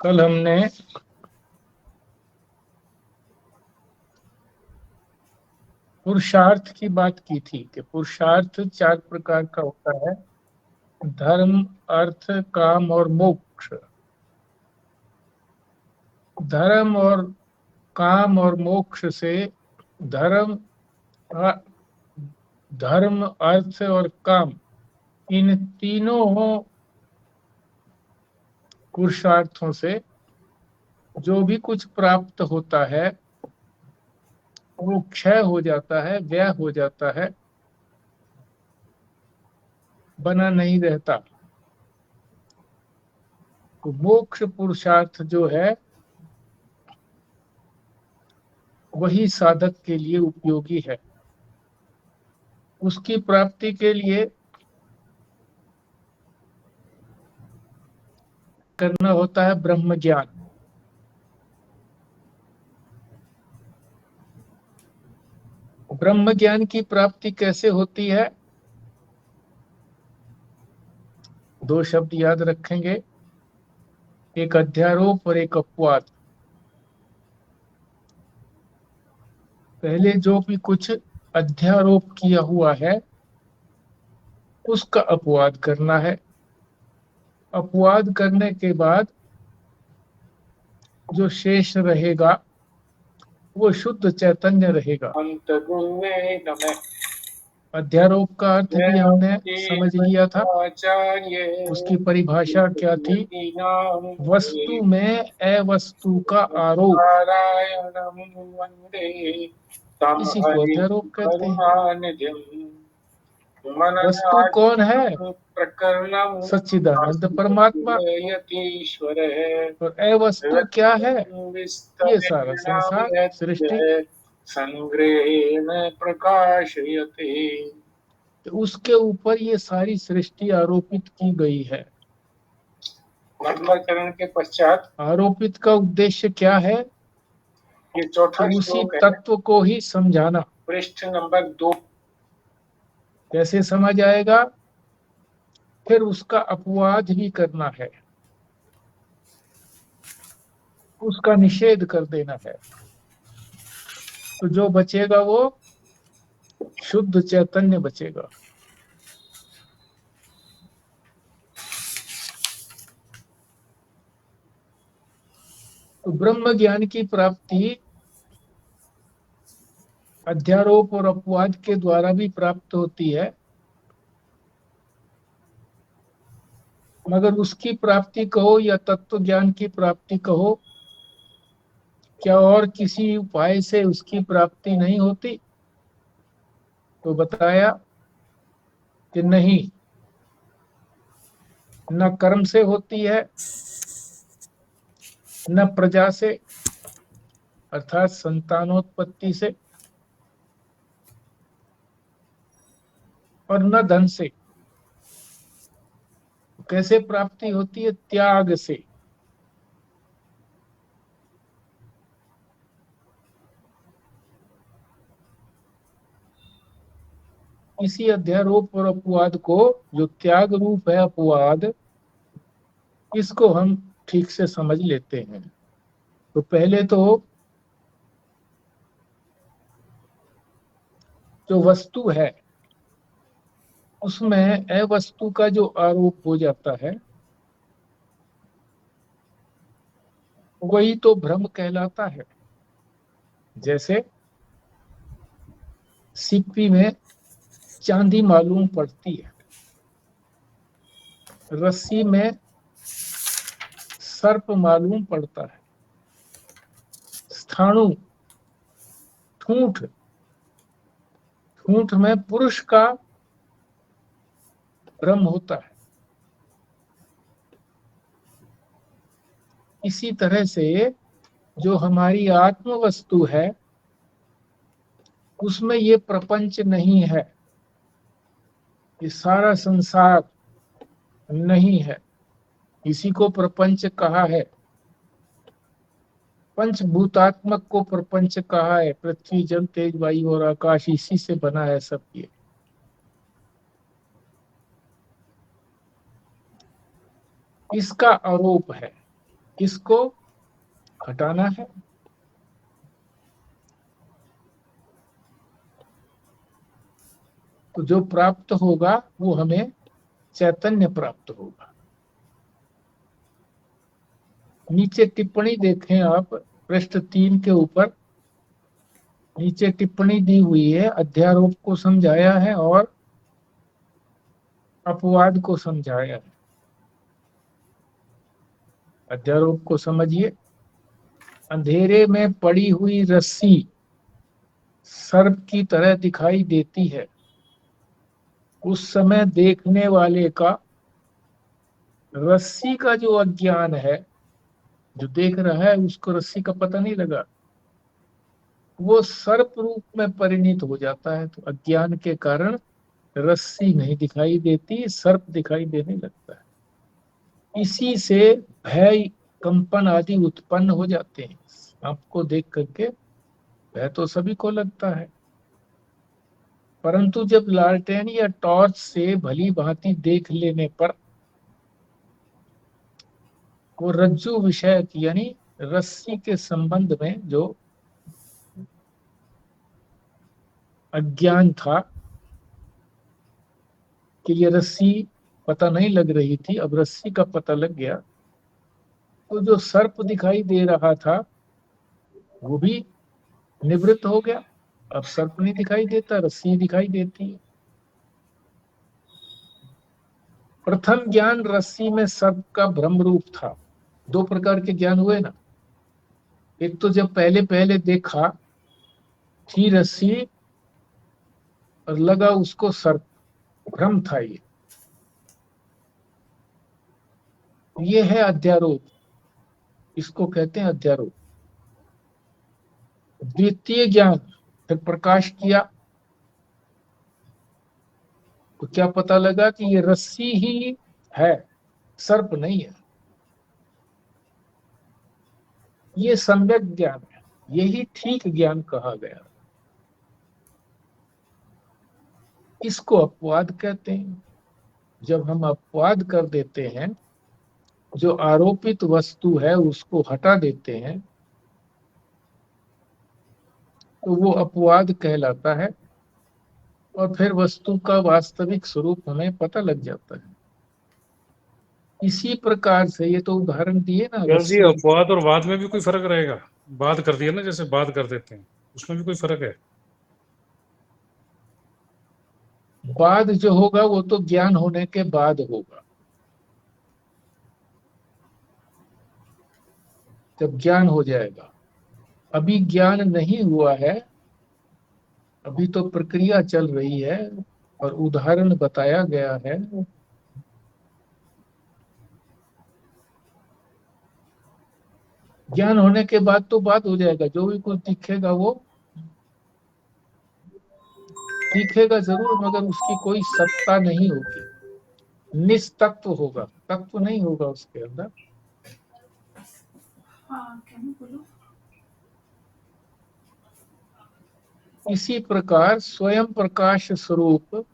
कल हमने पुरुषार्थ की बात की थी कि पुरुषार्थ 4 प्रकार का होता है: धर्म, अर्थ, काम और मोक्ष। धर्म और काम और मोक्ष से धर्म अ- धर्म, अर्थ और काम, इन तीनों पुरुषार्थों से जो भी कुछ प्राप्त होता है वो क्षय हो जाता है, व्यय हो जाता है, बना नहीं रहता। तो मोक्ष पुरुषार्थ जो है वही साधक के लिए उपयोगी है। उसकी प्राप्ति के लिए करना होता है ब्रह्म ज्ञान। ब्रह्म ज्ञान की प्राप्ति कैसे होती है? 2 शब्द याद रखेंगे, एक अध्यारोप और एक अपवाद। पहले जो भी कुछ अध्यारोप किया हुआ है उसका अपवाद करना है। अपवाद करने के बाद जो शेष रहेगा वो शुद्ध चैतन्य रहेगा। अध्यारोप का अर्थ भी हमने समझ लिया था। उसकी परिभाषा क्या थी? वस्तु में अवस्तु का आरोप, इसी को अध्यारोप कहते हैं। वस्तु कौन है? सच्चिदानंद परमात्मा। और अवस्तु क्या है? ये सारा संसार, सृष्टि। तो उसके ऊपर ये सारी सृष्टि आरोपित की गई है। वर्गीकरण के पश्चात आरोपित का उद्देश्य क्या है? ये चौथा उसी तत्व को ही समझाना। पृष्ठ नंबर 2 कैसे समझ आएगा? फिर उसका अपवाद भी करना है, उसका निषेध कर देना है। तो जो बचेगा वो शुद्ध चैतन्य बचेगा। तो ब्रह्म ज्ञान की प्राप्ति अध्यारोप और अपवाद के द्वारा भी प्राप्त होती है, मगर उसकी प्राप्ति कहो या तत्व ज्ञान की प्राप्ति कहो, क्या और किसी उपाय से उसकी प्राप्ति नहीं होती? तो बताया कि नहीं, न कर्म से होती है, न प्रजा से अर्थात संतानोत्पत्ति से, और न धन से। कैसे प्राप्ति होती है? त्याग से। इसी अध्यारोप और अपवाद को, जो त्याग रूप है अपवाद, इसको हम ठीक से समझ लेते हैं। तो पहले तो जो वस्तु है उसमें अवस्तु का जो आरोप हो जाता है वही तो भ्रम कहलाता है। जैसे सिक्की में चांदी मालूम पड़ती है, रस्सी में सर्प मालूम पड़ता है, स्थाणु, ठूंठ, ठूंठ में पुरुष का भ्रम होता है। इसी तरह से जो हमारी आत्म वस्तु है उसमें ये प्रपंच नहीं है, ये सारा संसार नहीं है। इसी को प्रपंच कहा है। पंचभूतात्मक को प्रपंच कहा है। पृथ्वी, जल, तेज, वायु और आकाश, इसी से बना है सब ये। इसका आरोप है इसको हटाना है। तो जो प्राप्त होगा वो हमें चैतन्य प्राप्त होगा। नीचे टिप्पणी देखें आप, पृष्ठ 3 के ऊपर नीचे टिप्पणी दी हुई है, अध्यारोप को समझाया है और अपवाद को समझाया है। अध्यारोप को समझिए। अंधेरे में पड़ी हुई रस्सी सर्प की तरह दिखाई देती है। उस समय देखने वाले का रस्सी का जो अज्ञान है, जो देख रहा है उसको रस्सी का पता नहीं लगा, वो सर्प रूप में परिणित हो जाता है। तो अज्ञान के कारण रस्सी नहीं दिखाई देती, सर्प दिखाई देने लगता है। इसी से भय, कंपन आदि उत्पन्न हो जाते हैं। आपको देख करके भय तो सभी को लगता है, परंतु जब लालटेन या टॉर्च से भली भांति देख लेने पर वो रज्जु विषय यानी रस्सी के संबंध में जो अज्ञान था कि ये रस्सी पता नहीं लग रही थी, अब रस्सी का पता लग गया, तो जो सर्प दिखाई दे रहा था वो भी निवृत्त हो गया। अब सर्प नहीं दिखाई देता, रस्सी दिखाई देती है। प्रथम ज्ञान रस्सी में सर्प का भ्रम रूप था। दो प्रकार के ज्ञान हुए ना। एक तो जब पहले पहले देखा थी रस्सी और लगा उसको सर्प, भ्रम था ये है अध्यारोप, इसको कहते हैं अध्यारोप। द्वितीय ज्ञान, फिर प्रकाश किया तो क्या पता लगा कि ये रस्सी ही है, सर्प नहीं है। ये सम्यक ज्ञान है, यही ठीक ज्ञान कहा गया। इसको अपवाद कहते हैं। जब हम अपवाद कर देते हैं, जो आरोपित वस्तु है उसको हटा देते हैं, तो वो अपवाद कहलाता है और फिर वस्तु का वास्तविक स्वरूप हमें पता लग जाता है। इसी प्रकार से ये तो उदाहरण दिए ना यार जी, रस्सी। अपवाद और वाद में भी कोई फर्क रहेगा? बात कर दिया ना, जैसे बात कर देते हैं, उसमें भी कोई फर्क है? बाद जो होगा वो तो ज्ञान होने के बाद होगा। जब ज्ञान हो जाएगा, अभी ज्ञान नहीं हुआ है, अभी तो प्रक्रिया चल रही है और उदाहरण बताया गया है। ज्ञान होने के बाद तो बात हो जाएगा, जो भी कुछ दिखेगा वो दिखेगा जरूर, मगर उसकी कोई सत्ता नहीं होगी, निस्तत्व होगा, तत्व नहीं होगा उसके अंदर। इसी प्रकार स्वयं प्रकाश स्वरूप,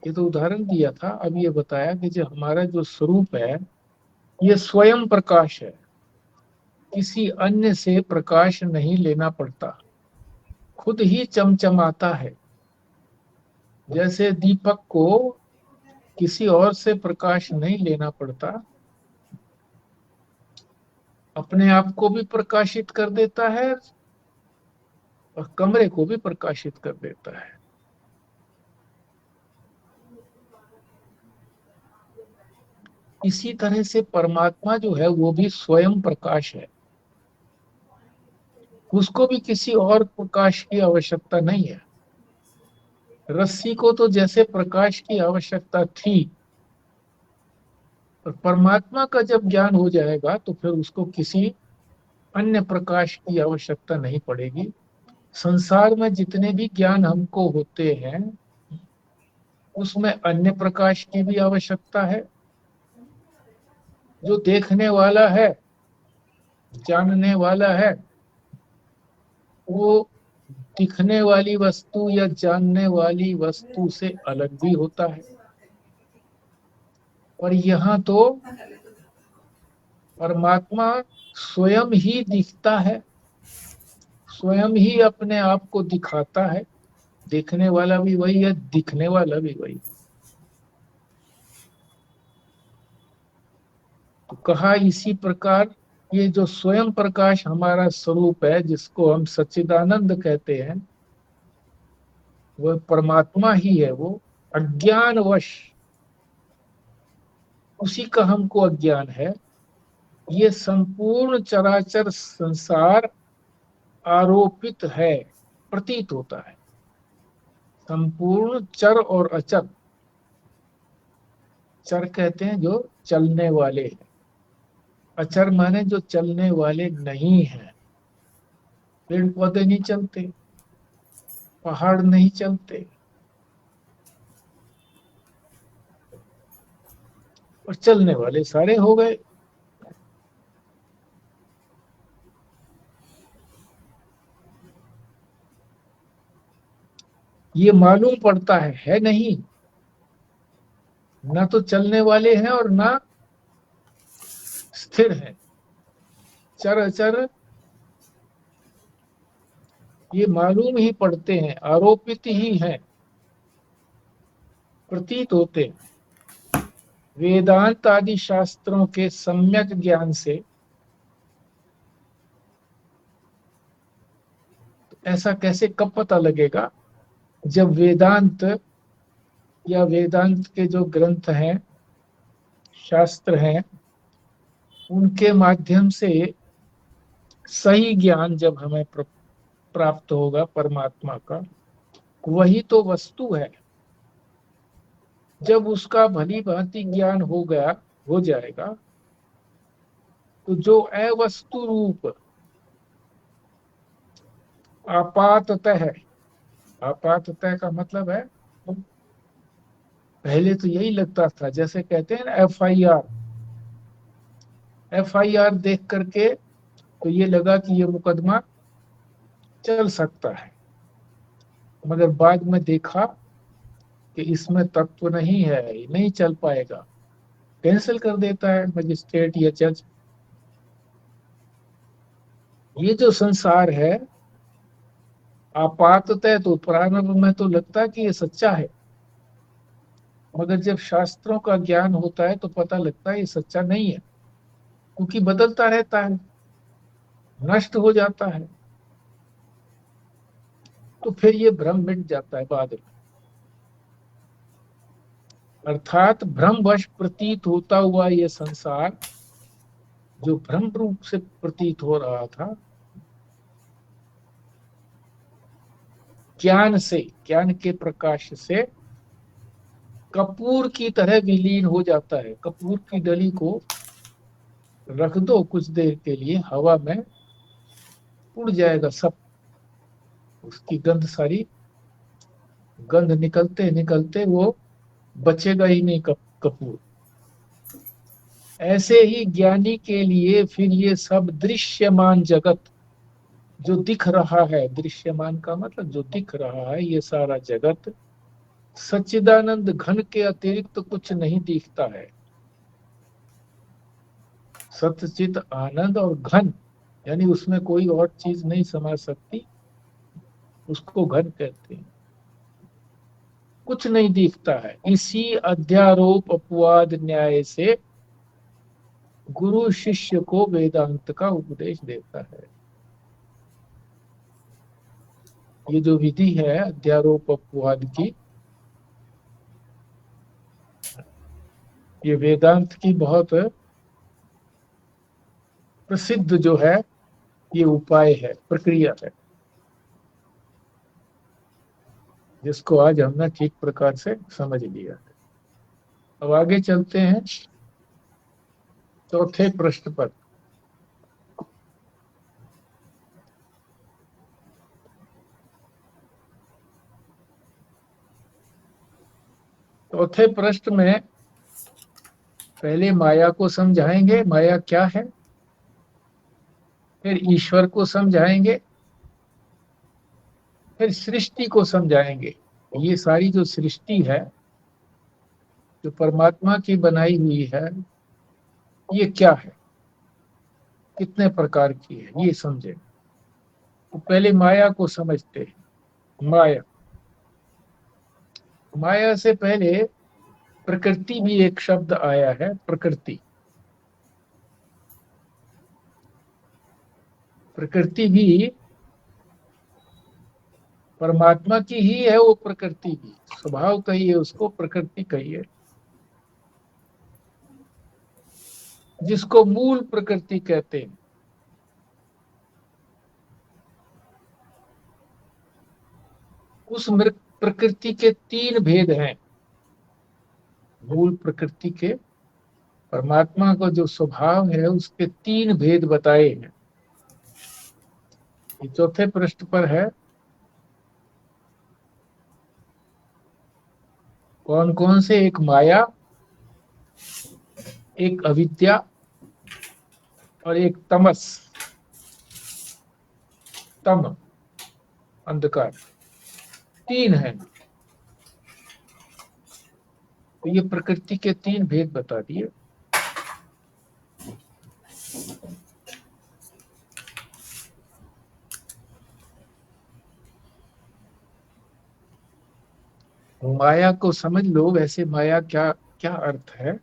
ये तो उदाहरण दिया था, अब ये बताया कि जो हमारा जो स्वरूप है ये स्वयं प्रकाश है, किसी अन्य से प्रकाश नहीं लेना पड़ता, खुद ही चमचमाता है। जैसे दीपक को किसी और से प्रकाश नहीं लेना पड़ता, अपने आप को भी प्रकाशित कर देता है और कमरे को भी प्रकाशित कर देता है। इसी तरह से परमात्मा जो है वो भी स्वयं प्रकाश है, उसको भी किसी और प्रकाश की आवश्यकता नहीं है। रस्सी को तो जैसे प्रकाश की आवश्यकता थी, और परमात्मा का जब ज्ञान हो जाएगा तो फिर उसको किसी अन्य प्रकाश की आवश्यकता नहीं पड़ेगी। संसार में जितने भी ज्ञान हमको होते हैं उसमें अन्य प्रकाश की भी आवश्यकता है। जो देखने वाला है, जानने वाला है, वो दिखने वाली वस्तु या जानने वाली वस्तु से अलग भी होता है। और यहाँ तो परमात्मा स्वयं ही दिखता है, स्वयं ही अपने आप को दिखाता है। देखने वाला भी वही है, दिखने वाला भी वही। तो कहा इसी प्रकार ये जो स्वयं प्रकाश हमारा स्वरूप है, जिसको हम सच्चिदानंद कहते हैं, वह परमात्मा ही है। वो अज्ञानवश उसी का हमको अज्ञान है। ये संपूर्ण चराचर संसार आरोपित है, प्रतीत होता है। संपूर्ण चर और अचर, चर कहते हैं जो चलने वाले हैं, अचर माने जो चलने वाले नहीं हैं। पेड़ पौधे नहीं चलते, पहाड़ नहीं चलते, और चलने वाले सारे हो गए। ये मालूम पड़ता है नहीं, ना तो चलने वाले हैं और ना स्थिर है। चर अचर ये मालूम ही पड़ते हैं, आरोपित ही हैं, प्रतीत होते हैं। वेदांत आदि शास्त्रों के सम्यक ज्ञान से ऐसा कैसे कब पता लगेगा? जब वेदांत या वेदांत के जो ग्रंथ हैं, शास्त्र हैं, उनके माध्यम से सही ज्ञान जब हमें प्राप्त होगा परमात्मा का, वही तो वस्तु है। जब उसका भली भांति ज्ञान हो जाएगा, तो जो अवस्तु रूप आपाततः है, आपाततः का मतलब है, पहले तो यही लगता था, जैसे कहते हैं ना एफआईआर देख करके तो ये लगा कि ये मुकदमा चल सकता है, मगर बाद में देखा कि इसमें तत्व नहीं है, नहीं चल पाएगा, कैंसिल कर देता है मजिस्ट्रेट या जज। ये जो संसार है आपाततः, तो प्रारंभ में तो लगता है कि ये सच्चा है, मगर जब शास्त्रों का ज्ञान होता है तो पता लगता है ये सच्चा नहीं है, क्योंकि बदलता रहता है, नष्ट हो जाता है। तो फिर ये भ्रम मिट जाता है बाद में। अर्थात भ्रमवश प्रतीत होता हुआ ये संसार जो भ्रम रूप से प्रतीत हो रहा था, ज्ञान से, ज्ञान के प्रकाश से कपूर की तरह विलीन हो जाता है। कपूर की डली को रख दो कुछ देर के लिए हवा में, उड़ जाएगा सब, उसकी गंध सारी, गंध निकलते निकलते वो बचेगा ही नहीं कपूर। ऐसे ही ज्ञानी के लिए फिर ये सब दृश्यमान जगत जो दिख रहा है, दृश्यमान का मतलब जो दिख रहा है, ये सारा जगत सच्चिदानंद घन के अतिरिक्त तो कुछ नहीं दिखता है। सच्चित आनंद और घन, यानी उसमें कोई और चीज नहीं समा सकती, उसको घन कहते हैं। कुछ नहीं दिखता है। इसी अध्यारोप अपवाद न्याय से गुरु शिष्य को वेदांत का उपदेश देता है। ये जो विधि है अध्यारोप अपवाद की, ये वेदांत की बहुत प्रसिद्ध जो है ये उपाय है, प्रक्रिया है, जिसको आज हमने ठीक प्रकार से समझ लिया है। अब आगे चलते हैं चौथे प्रश्न पर। चौथे प्रश्न में पहले माया को समझाएंगे, माया क्या है, फिर ईश्वर को समझाएंगे, फिर सृष्टि को समझाएंगे। ये सारी जो सृष्टि है, जो परमात्मा की बनाई हुई है, ये क्या है। कितने प्रकार की है ये समझे। तो पहले माया को समझते हैं। माया, माया से पहले प्रकृति भी एक शब्द आया है, प्रकृति। प्रकृति भी परमात्मा की ही है, वो प्रकृति भी स्वभाव कहिए उसको, प्रकृति कहिए, जिसको मूल प्रकृति कहते हैं। उस प्रकृति के तीन भेद हैं। मूल प्रकृति के, परमात्मा का जो स्वभाव है उसके तीन भेद बताए हैं। ये चौथे पृष्ठ पर है। कौन कौन से? एक माया, एक अविद्या और एक तमस, तम, अंधकार, तीन है। तो ये प्रकृति के तीन भेद बता दिए। माया को समझ लो। वैसे माया क्या क्या अर्थ है?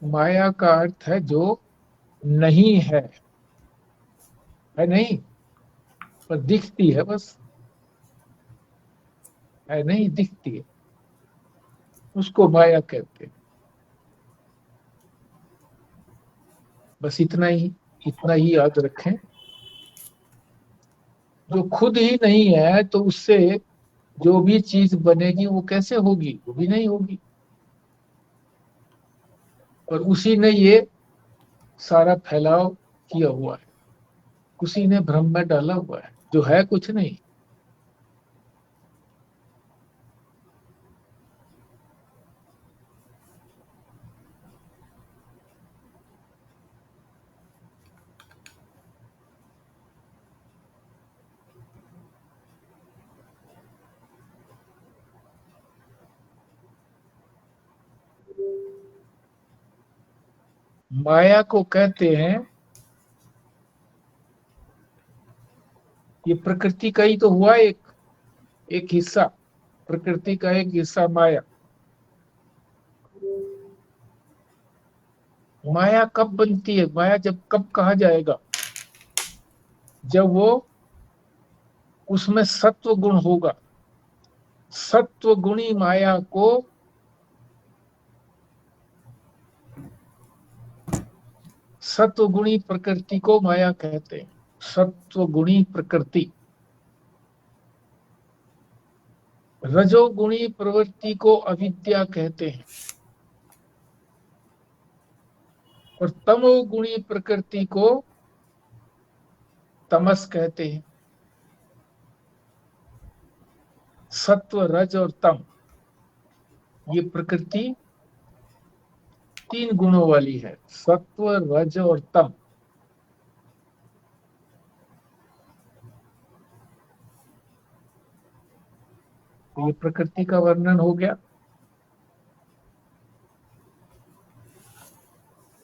माया का अर्थ है जो नहीं है, नहीं पर दिखती है, बस है नहीं, दिखती है, उसको माया कहते हैं। बस इतना ही याद रखें। जो खुद ही नहीं है तो उससे जो भी चीज बनेगी वो कैसे होगी? वो भी नहीं होगी। और उसी ने ये सारा फैलाव किया हुआ है, उसी ने भ्रम में डाला हुआ है, जो है कुछ नहीं। माया को कहते हैं, ये प्रकृति का ही तो हुआ एक एक हिस्सा, प्रकृति का एक हिस्सा माया। माया कब बनती है? माया जब कब कहा जाएगा? जब वो उसमें सत्व गुण होगा। सत्व गुणी माया को सत्व गुणी प्रकृति को माया कहते हैं। सत्व गुणी प्रकृति। रजोगुणी प्रवृत्ति को अविद्या कहते हैं और तमोगुणी प्रकृति को तमस कहते हैं। सत्व, रज और तम, ये प्रकृति तीन गुणों वाली है। सत्व, रज और तम। तो ये प्रकृति का वर्णन हो गया।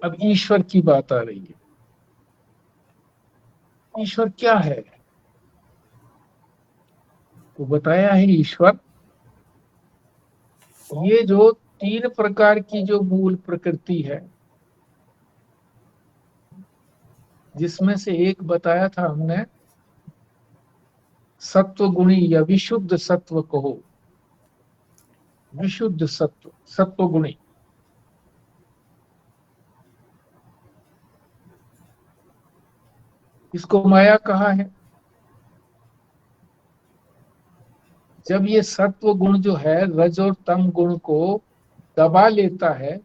अब ईश्वर की बात आ रही है। ईश्वर क्या है? तो बताया है ईश्वर ये जो तीन प्रकार की जो मूल प्रकृति है, जिसमें से एक बताया था हमने सत्व गुणी या विशुद्ध सत्व कहो, विशुद्ध सत्व, सत्व गुणी। इसको माया कहा है। जब ये सत्व गुण जो है रज और तम गुण को दबा लेता है,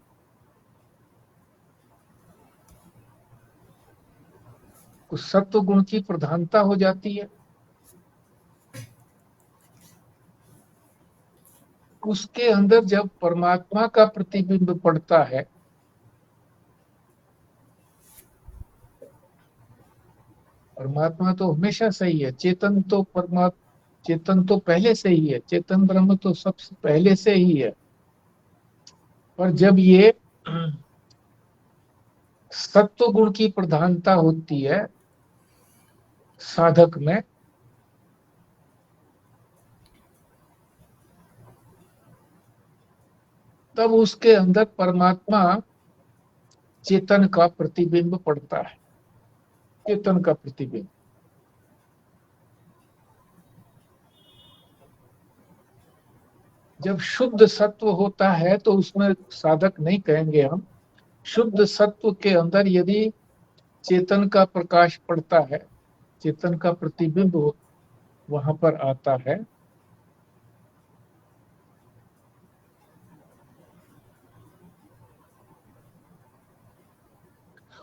तो सत्व गुण की प्रधानता हो जाती है। उसके अंदर जब परमात्मा का प्रतिबिंब पड़ता है, परमात्मा तो हमेशा सही है, चेतन तो चेतन तो पहले से ही है, चेतन ब्रह्म तो सबसे पहले से ही है। पर जब ये सत्व गुण की प्रधानता होती है साधक में, तब उसके अंदर परमात्मा चेतन का प्रतिबिंब पड़ता है, चेतन का प्रतिबिंब। जब शुद्ध सत्व होता है तो उसमें साधक नहीं कहेंगे हम, शुद्ध सत्व के अंदर यदि चेतन का प्रकाश पड़ता है, चेतन का प्रतिबिंब वहां पर आता है,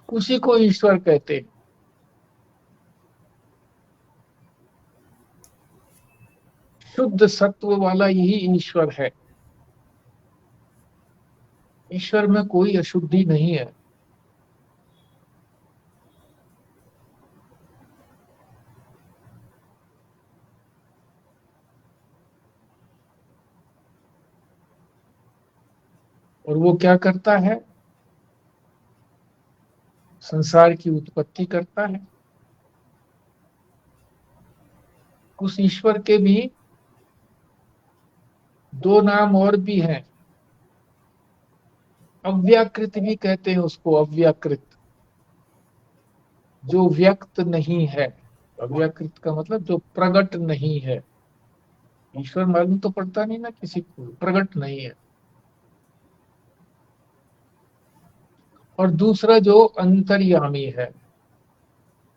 उसी को ईश्वर कहते हैं। शुद्ध सत्व वाला यही ईश्वर है। ईश्वर में कोई अशुद्धि नहीं है। और वो क्या करता है? संसार की उत्पत्ति करता है। उस ईश्वर के भी दो नाम और भी हैं। अव्याकृत भी कहते हैं उसको, अव्याकृत, जो व्यक्त नहीं है। अव्याकृत का मतलब जो प्रकट नहीं है। ईश्वर मालूम तो पड़ता नहीं ना किसी को, प्रकट नहीं है। और दूसरा जो अंतर्यामी है,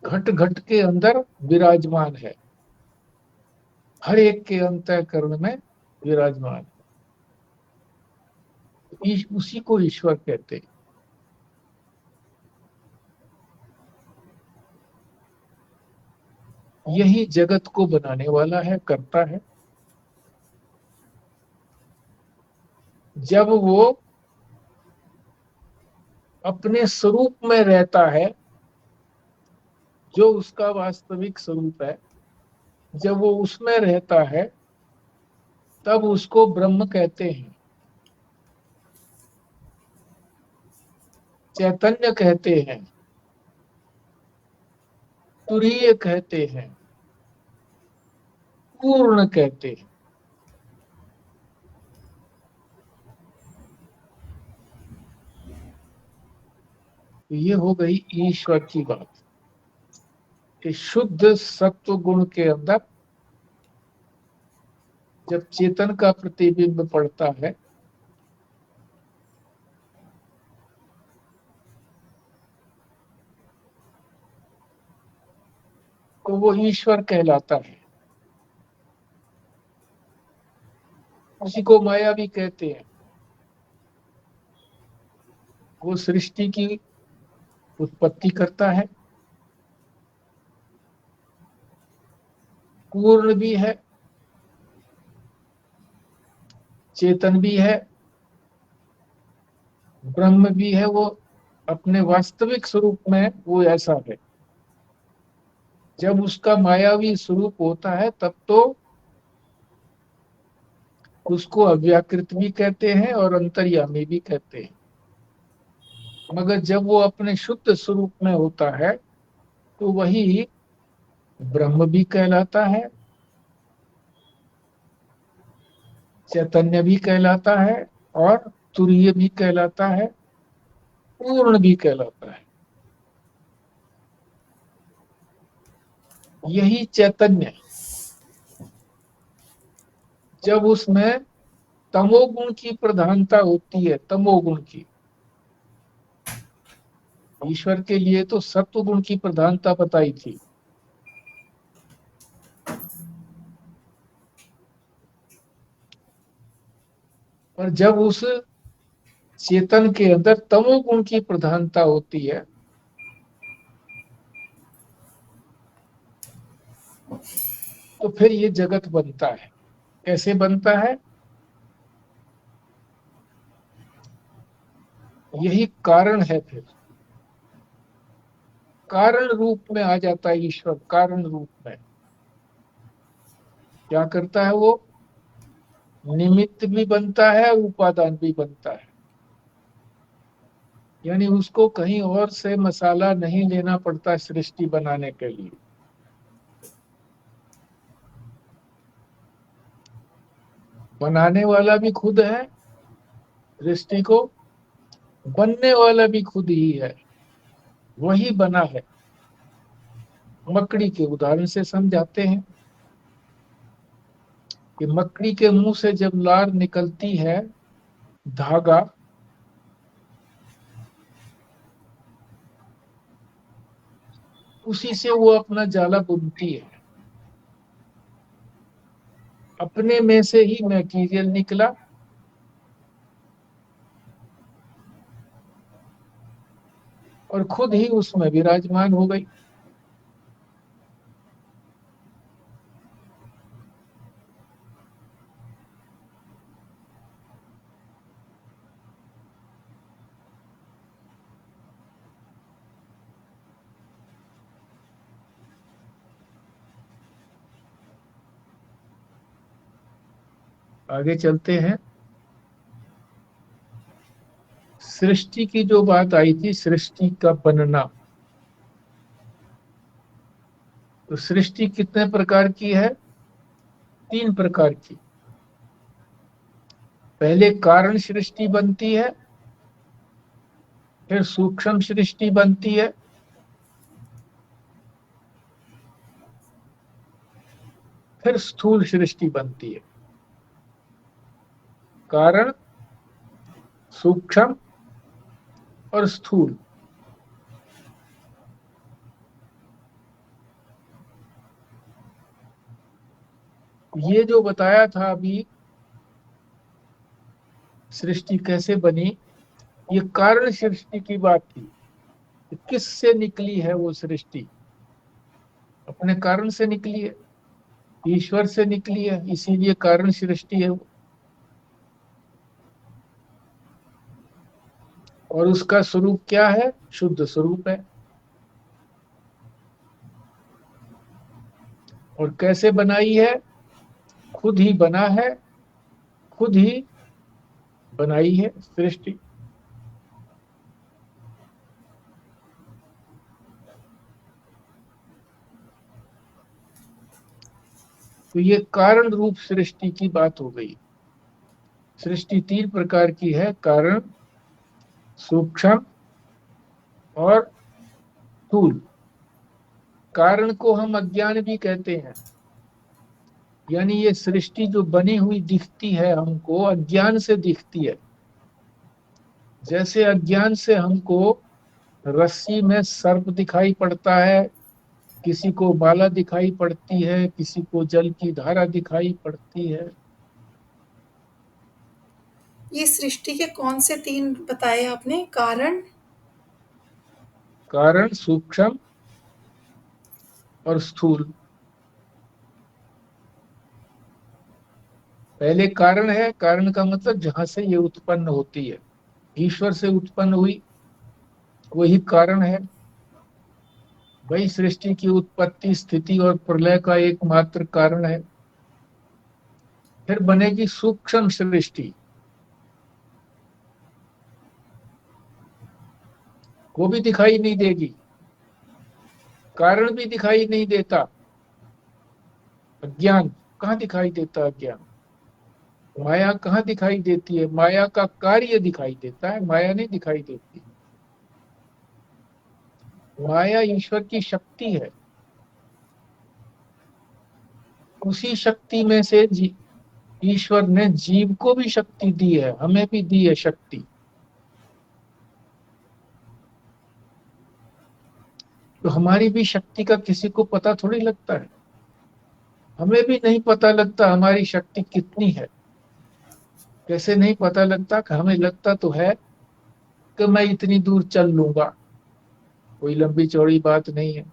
घट घट के अंदर विराजमान है, हर एक के अंतःकरण में विराजमान। उसी को ईश्वर कहते हैं। यही जगत को बनाने वाला है, करता है। जब वो अपने स्वरूप में रहता है, जो उसका वास्तविक स्वरूप है, जब वो उसमें रहता है तब उसको ब्रह्म कहते हैं, चैतन्य कहते हैं, तुरीय कहते हैं, पूर्ण कहते हैं। तो ये हो गई ईश्वर की बात कि शुद्ध सत्व गुण के अंदर जब चेतन का प्रतिबिंब पड़ता है तो वो ईश्वर कहलाता है। उसी को माया भी कहते हैं। वो सृष्टि की उत्पत्ति करता है, पूर्ण भी है, चेतन भी है, ब्रह्म भी है। वो अपने वास्तविक स्वरूप में वो ऐसा है। जब उसका मायावी स्वरूप होता है तब तो उसको अव्याकृत भी कहते हैं और अंतर्यामी भी कहते हैं। मगर जब वो अपने शुद्ध स्वरूप में होता है तो वही ब्रह्म भी कहलाता है, चैतन्य भी कहलाता है, और तुरीय भी कहलाता है, पूर्ण भी कहलाता है। यही चैतन्य जब उसमें तमोगुण की प्रधानता होती है, तमोगुण की, ईश्वर के लिए तो सत्व गुण की प्रधानता बताई थी। और जब उस चेतन के अंदर तमोगुण की प्रधानता होती है तो फिर ये जगत बनता है। कैसे बनता है? यही कारण है। फिर कारण रूप में आ जाता है ईश्वर। कारण रूप में क्या करता है वो? निमित्त भी बनता है, उपादान भी बनता है। यानी उसको कहीं और से मसाला नहीं लेना पड़ता सृष्टि बनाने के लिए। बनाने वाला भी खुद है सृष्टि को, बनने वाला भी खुद ही है, वही बना है। मकड़ी के उदाहरण से समझाते हैं कि मकड़ी के मुंह से जब लार निकलती है, धागा, उसी से वो अपना जाला बुनती है। अपने में से ही मटेरियल निकला और खुद ही उसमें विराजमान हो गई। आगे चलते हैं। सृष्टि की जो बात आई थी, सृष्टि का बनना, तो सृष्टि कितने प्रकार की है? 3 प्रकार की। पहले कारण सृष्टि बनती है, फिर सूक्ष्म सृष्टि बनती है, फिर स्थूल सृष्टि बनती है। कारण, सूक्ष्म और स्थूल। ये जो बताया था अभी, सृष्टि कैसे बनी, ये कारण सृष्टि की बात थी। किस से निकली है वो सृष्टि? अपने कारण से निकली है, ईश्वर से निकली है, इसीलिए कारण सृष्टि है वो। और उसका स्वरूप क्या है? शुद्ध स्वरूप है। और कैसे बनाई है? खुद ही बना है, खुद ही बनाई है सृष्टि। तो ये कारण रूप सृष्टि की बात हो गई। सृष्टि 3 प्रकार की है, कारण, सूक्ष्म और स्थूल। कारण को हम अज्ञान भी कहते हैं, यानी ये सृष्टि जो बनी हुई दिखती है हमको, अज्ञान से दिखती है। जैसे अज्ञान से हमको रस्सी में सर्प दिखाई पड़ता है, किसी को माला दिखाई पड़ती है, किसी को जल की धारा दिखाई पड़ती है। ये सृष्टि के कौन से 3 बताए आपने? कारण, कारण, सूक्ष्म और स्थूल। पहले कारण है, कारण का मतलब जहां से ये उत्पन्न होती है, ईश्वर से उत्पन्न हुई, वही कारण है। वही सृष्टि की उत्पत्ति, स्थिति और प्रलय का एकमात्र कारण है। फिर बनेगी सूक्ष्म सृष्टि, वो भी दिखाई नहीं देगी, कारण भी दिखाई नहीं देता। अज्ञान कहाँ दिखाई देता? अज्ञान, माया कहाँ दिखाई देती है? माया का कार्य दिखाई देता है, माया नहीं दिखाई देती। माया ईश्वर की शक्ति है, उसी शक्ति में से ईश्वर ने जीव को भी शक्ति दी है, हमें भी दी है शक्ति। तो हमारी भी शक्ति का किसी को पता थोड़ी लगता है। हमें भी नहीं पता लगता हमारी शक्ति कितनी है। कैसे नहीं पता लगता? कि हमें लगता तो है कि मैं इतनी दूर चल लूंगा, कोई लंबी चौड़ी बात नहीं है।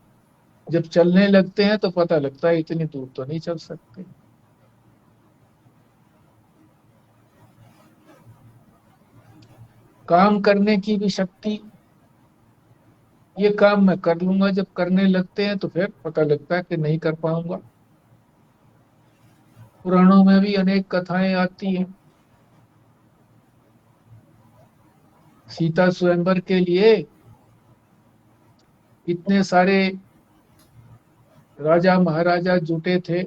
जब चलने लगते हैं तो पता लगता है इतनी दूर तो नहीं चल सकते। काम करने की भी शक्ति, ये काम मैं कर लूंगा, जब करने लगते हैं तो फिर पता लगता है कि नहीं कर पाऊंगा। पुराणों में भी अनेक कथाएं आती हैं। सीता स्वयंवर के लिए इतने सारे राजा महाराजा जुटे थे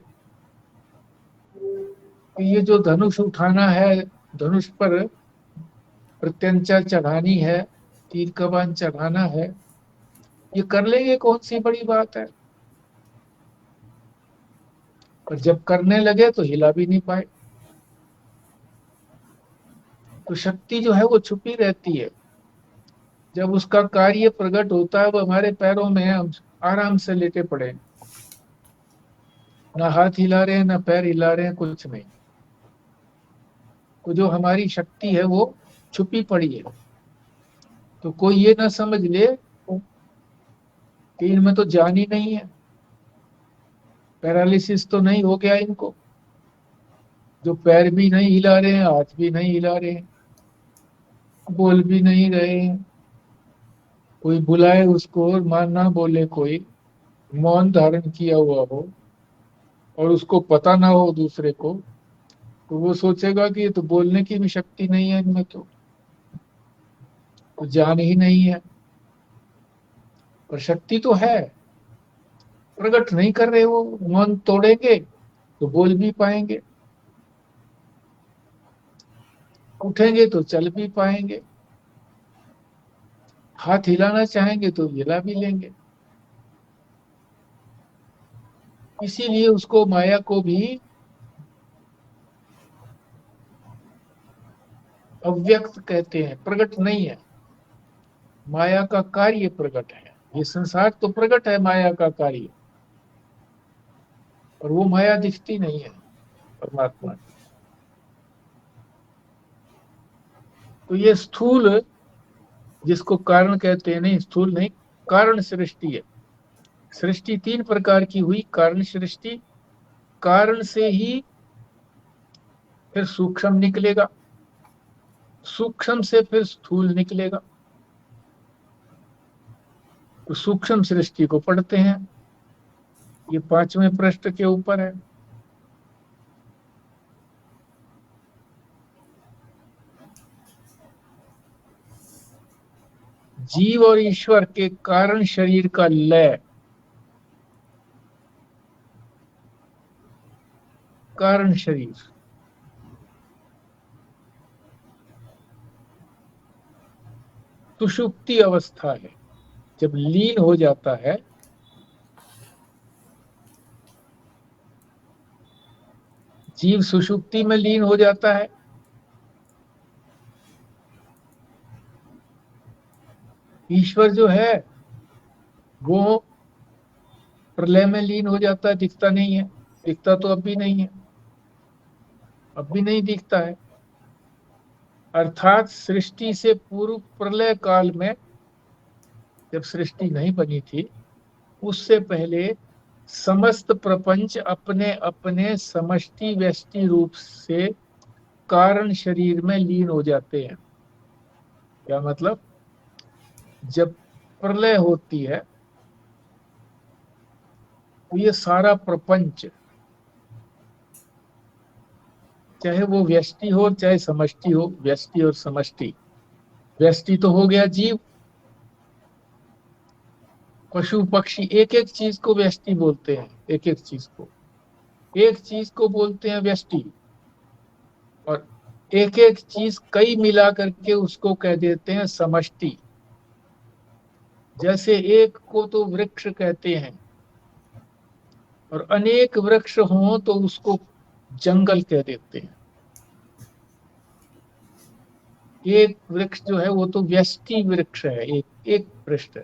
कि ये जो धनुष उठाना है, धनुष पर प्रत्यंचा चढ़ानी है, तीर कमान चढ़ाना है, ये कर लेंगे, कौन सी बड़ी बात है। पर जब करने लगे तो हिला भी नहीं पाए। तो शक्ति जो है वो छुपी रहती है, जब उसका कार्य प्रकट होता है वो हमारे पैरों में, हम आराम से लेटे पड़े, ना हाथ हिला रहे हैं ना पैर हिला रहे हैं, कुछ नहीं। तो जो हमारी शक्ति है वो छुपी पड़ी है। तो कोई ये ना समझ ले कि इनमें तो जान ही नहीं है, पैरालिसिस तो नहीं हो गया इनको, जो पैर भी नहीं हिला रहे हैं, हाथ भी नहीं हिला रहे हैं, बोल भी नहीं रहे हैं। कोई बुलाए उसको और मान ना बोले, कोई मौन धारण किया हुआ हो और उसको पता ना हो दूसरे को, तो वो सोचेगा कि ये तो बोलने की भी शक्ति नहीं है इनमें, तो जान ही नहीं है। पर शक्ति तो है, प्रकट नहीं कर रहे, वो मौन तोड़ेंगे तो बोल भी पाएंगे, उठेंगे तो चल भी पाएंगे, हाथ हिलाना चाहेंगे तो हिला भी लेंगे। इसीलिए उसको, माया को भी अव्यक्त कहते हैं, प्रकट नहीं है। माया का कार्य प्रकट है, ये संसार तो प्रकट है माया का कार्य, और वो माया दिखती नहीं है परमात्मा। तो ये स्थूल, जिसको कारण कहते हैं, नहीं स्थूल नहीं, कारण सृष्टि है। सृष्टि तीन प्रकार की हुई, कारण सृष्टि, कारण से ही फिर सूक्ष्म निकलेगा, सूक्ष्म से फिर स्थूल निकलेगा। तो सूक्ष्म सृष्टि को पढ़ते हैं, ये 5वें पृष्ठ के ऊपर है। जीव और ईश्वर के कारण शरीर का लय, कारण शरीर, सुषुप्ति अवस्था है, जब लीन हो जाता है, जीव सुषुप्ति में लीन हो जाता है, ईश्वर जो है वो प्रलय में लीन हो जाता है, दिखता नहीं है। दिखता तो अब भी नहीं है, अब भी नहीं दिखता है। अर्थात सृष्टि से पूर्व प्रलय काल में, जब सृष्टि नहीं बनी थी, उससे पहले समस्त प्रपंच अपने अपने समष्टि व्यष्टि रूप से कारण शरीर में लीन हो जाते हैं। क्या मतलब? जब प्रलय होती है तो ये सारा प्रपंच, चाहे वो व्यष्टि हो चाहे समष्टि हो, व्यष्टि और समष्टि, व्यष्टि तो हो गया जीव, पशु पक्षी, एक एक चीज को व्यष्टि बोलते हैं, एक एक चीज को, एक चीज को बोलते हैं व्यष्टि, और एक एक चीज कई मिला करके उसको कह देते हैं समष्टि। जैसे एक को तो वृक्ष कहते हैं, और अनेक वृक्ष हों तो उसको जंगल कह देते हैं। एक वृक्ष जो है वो तो व्यष्टि वृक्ष है, एक एक पृष्ठ,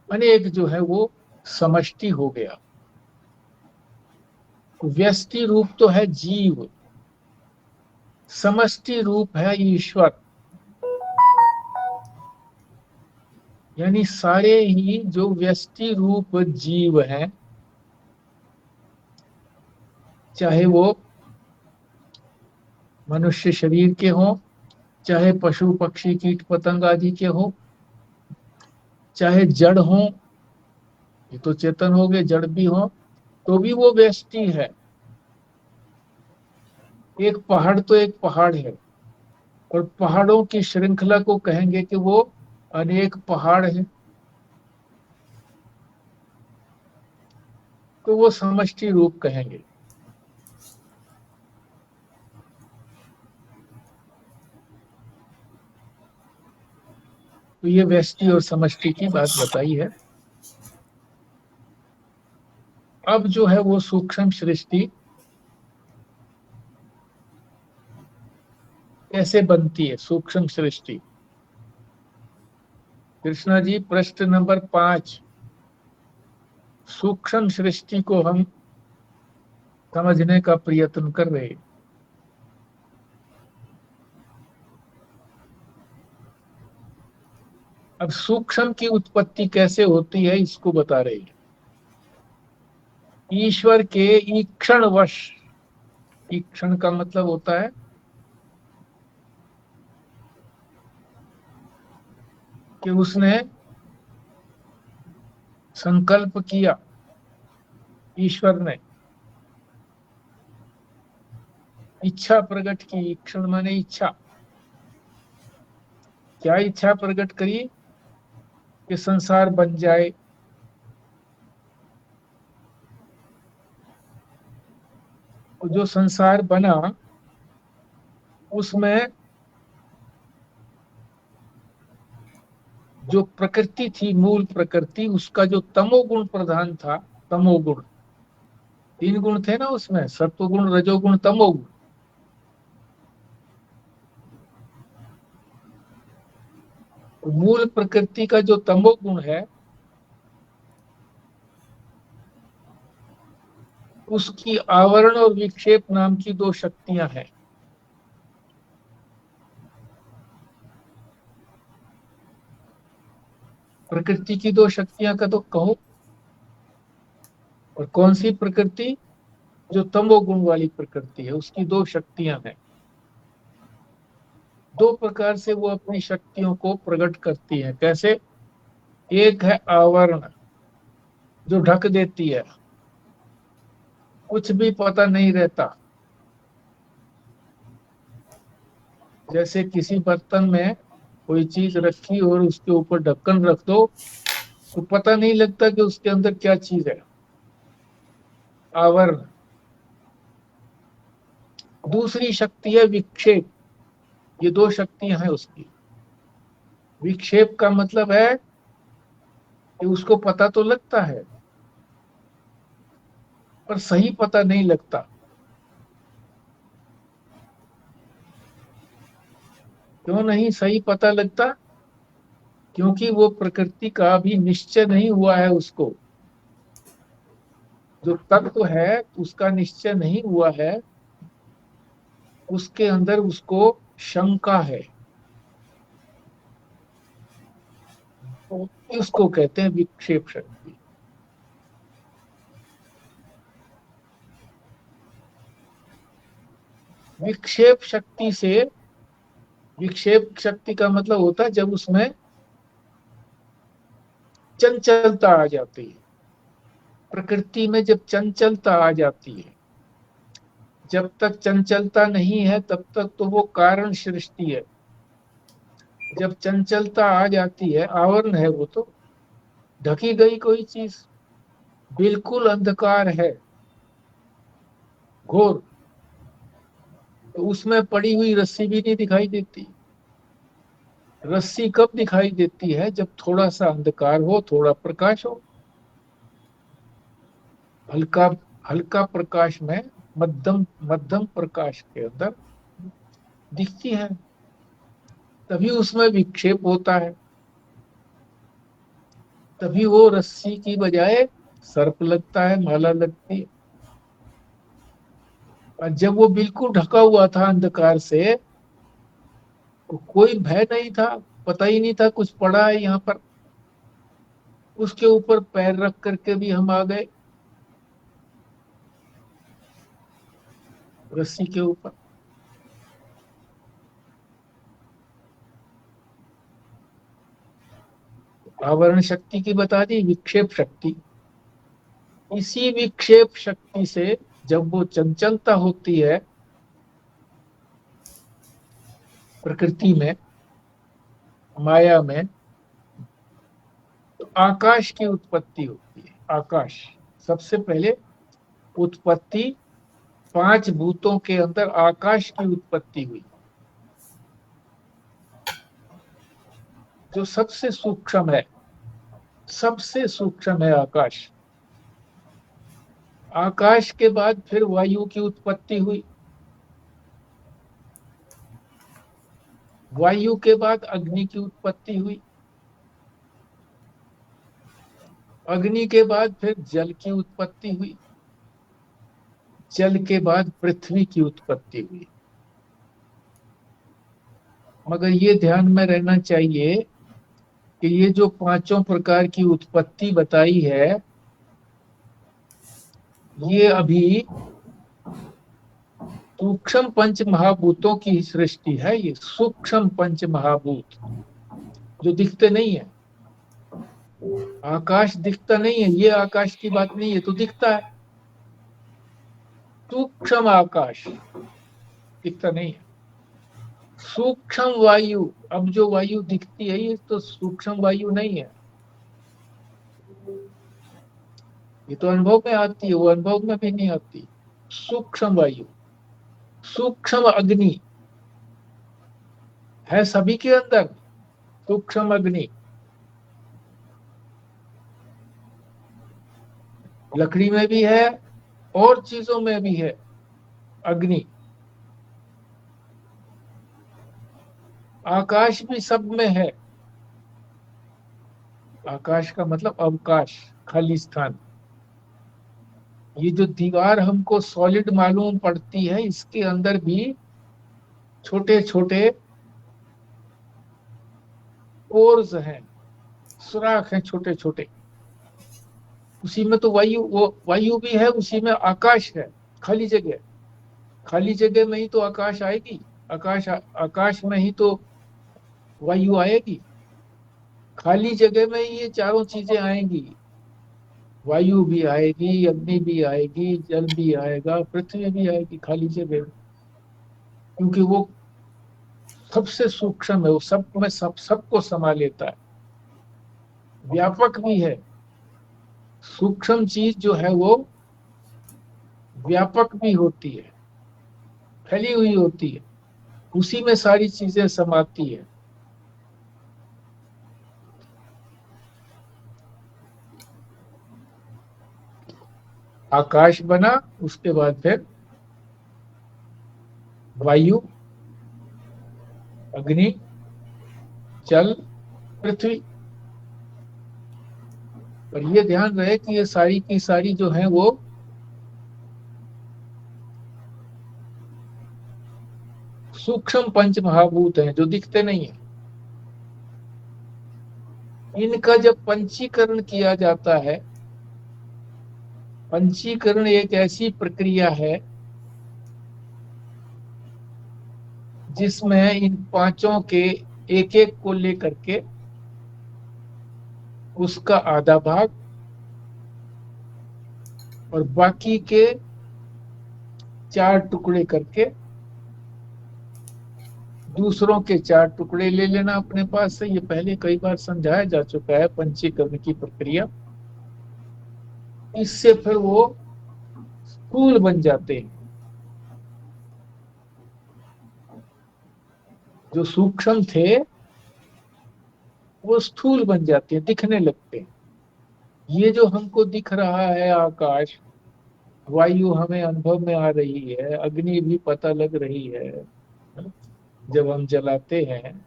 अनेक जो है वो समष्टि हो गया। व्यष्टि रूप तो है जीव, समष्टि रूप है ईश्वर। यानी सारे ही जो व्यष्टि रूप जीव हैं, चाहे वो मनुष्य शरीर के हों, चाहे पशु पक्षी कीट पतंग आदि के हों, चाहे जड़ हों, ये तो चेतन हो गए, जड़ भी हों, तो भी वो व्यष्टि है। एक पहाड़ तो एक पहाड़ है, और पहाड़ों की श्रृंखला को कहेंगे कि वो अनेक पहाड़ हैं, तो वो समष्टि रूप कहेंगे। तो ये व्यष्टि और समष्टि की बात बताई है। अब जो है वो सूक्ष्म सृष्टि कैसे बनती है, सूक्ष्म सृष्टि। कृष्णा जी, प्रश्न नंबर 5, सूक्ष्म सृष्टि को हम समझने का प्रयत्न कर रहे हैं। अब सूक्ष्म की उत्पत्ति कैसे होती है इसको बता रहे हैं। ईश्वर के ईक्षणवश, ईक्षण का मतलब होता है कि उसने संकल्प किया, ईश्वर ने इच्छा प्रकट की। ईक्षण माने इच्छा। क्या इच्छा प्रकट करी? कि संसार बन जाए। जो संसार बना उसमें जो प्रकृति थी, मूल प्रकृति, उसका जो तमोगुण प्रधान था, तमोगुण, 3 गुण थे ना उसमें, सत्वगुण, रजोगुण, तमोगुण। तो मूल प्रकृति का जो तमोगुण है उसकी आवरण और विक्षेप नाम की 2 शक्तियां हैं। प्रकृति की 2 शक्तियां का तो कहो। और कौन सी प्रकृति? जो तमोगुण वाली प्रकृति है उसकी 2 शक्तियां हैं। 2 प्रकार से वो अपनी शक्तियों को प्रकट करती है। कैसे? एक है आवरण, जो ढक देती है, कुछ भी पता नहीं रहता। जैसे किसी बर्तन में कोई चीज रखी और उसके ऊपर ढक्कन रख दो तो पता नहीं लगता कि उसके अंदर क्या चीज है, आवरण। दूसरी शक्ति है विक्षेप। ये 2 शक्तियां हैं उसकी। विक्षेप का मतलब है कि उसको पता तो लगता है पर सही पता नहीं लगता। क्यों नहीं सही पता लगता? क्योंकि वो प्रकृति का भी निश्चय नहीं हुआ है उसको। जो तत्व है उसका निश्चय नहीं हुआ है, उसके अंदर उसको शंका है, तो इसको कहते हैं विक्षेप शक्ति। विक्षेप शक्ति से, विक्षेप शक्ति का मतलब होता है जब उसमें चंचलता आ जाती है। प्रकृति में जब चंचलता आ जाती है, जब तक चंचलता नहीं है तब तक तो वो कारण सृष्टि है। जब चंचलता आ जाती है, आवरण है वो, तो ढकी गई कोई चीज, बिल्कुल अंधकार है, घोर, तो उसमें पड़ी हुई रस्सी भी नहीं दिखाई देती। रस्सी कब दिखाई देती है? जब थोड़ा सा अंधकार हो, थोड़ा प्रकाश हो। हल्का हल्का प्रकाश में, मध्यम मध्यम प्रकाश के अंदर दिखती है, तभी उसमें विक्षेप होता है। तभी वो रस्सी की बजाय सर्प लगता है, माला लगती है। और जब वो बिल्कुल ढका हुआ था अंधकार से तो कोई भय नहीं था, पता ही नहीं था कुछ पड़ा है यहाँ पर। उसके ऊपर पैर रख करके भी हम आ गए, रस्सी के ऊपर। आवरण शक्ति की बता दी, विक्षेप शक्ति। इसी विक्षेप शक्ति से जब वो चंचलता होती है प्रकृति में, माया में, तो आकाश की उत्पत्ति होती है। आकाश सबसे पहले उत्पत्ति, 5 भूतों के अंदर आकाश की उत्पत्ति हुई, जो सबसे सूक्ष्म है, सबसे सूक्ष्म है आकाश। आकाश के बाद फिर वायु की उत्पत्ति हुई, वायु के बाद अग्नि की उत्पत्ति हुई, अग्नि के बाद फिर जल की उत्पत्ति हुई, जल के बाद पृथ्वी की उत्पत्ति हुई। मगर ये ध्यान में रहना चाहिए कि ये जो 5 प्रकार की उत्पत्ति बताई है, ये अभी सूक्ष्म पंच महाभूतों की सृष्टि है। ये सूक्ष्म पंच महाभूत जो दिखते नहीं है। आकाश दिखता नहीं है, ये आकाश की बात नहीं है, तो दिखता है। सूक्ष्म आकाश दिखता नहीं है। सूक्ष्म वायु, अब जो वायु दिखती है ये तो सूक्ष्म वायु नहीं है, ये तो अनुभव में आती है, वो अनुभव में भी नहीं आती। सूक्ष्म वायु, सूक्ष्म अग्नि है सभी के अंदर। सूक्ष्म अग्नि लकड़ी में भी है और चीजों में भी है अग्नि। आकाश भी सब में है। आकाश का मतलब अवकाश, खाली स्थान। ये जो दीवार हमको सॉलिड मालूम पड़ती है, इसके अंदर भी छोटे छोटे पोर्स हैं, सुराख हैं छोटे छोटे। उसी में तो वायु भी है, उसी में आकाश है, खाली जगह। खाली जगह में ही तो आकाश आएगी, आकाश में ही तो वायु आएगी। खाली जगह में ही ये चारों चीजें आएंगी। वायु भी आएगी, अग्नि भी आएगी, जल भी आएगा, पृथ्वी भी आएगी खाली जगह, क्योंकि वो सबसे सूक्ष्म है। वो सब में सबको समा लेता है, व्यापक भी है। सूक्ष्म चीज जो है वो व्यापक भी होती है, फैली हुई होती है, उसी में सारी चीजें समाती है। आकाश बना, उसके बाद फिर वायु, अग्नि, जल, पृथ्वी। और ये ध्यान रहे कि ये सारी की सारी जो है वो सूक्ष्म पंच महाभूत हैं, जो दिखते नहीं है। इनका जब पंचीकरण किया जाता है, पंचीकरण एक ऐसी प्रक्रिया है जिसमें इन 5 के एक एक को लेकर के उसका आधा भाग और बाकी के 4 टुकड़े करके दूसरों के 4 टुकड़े ले लेना अपने पास से। ये पहले कई बार समझाया जा चुका है पंचीकरण की प्रक्रिया। इससे फिर वो स्थूल बन जाते हैं। जो सूक्ष्म थे वो स्थूल बन जाते हैं, दिखने लगते हैं। ये जो हमको दिख रहा है आकाश, वायु हमें अनुभव में आ रही है, अग्नि भी पता लग रही है जब हम जलाते हैं,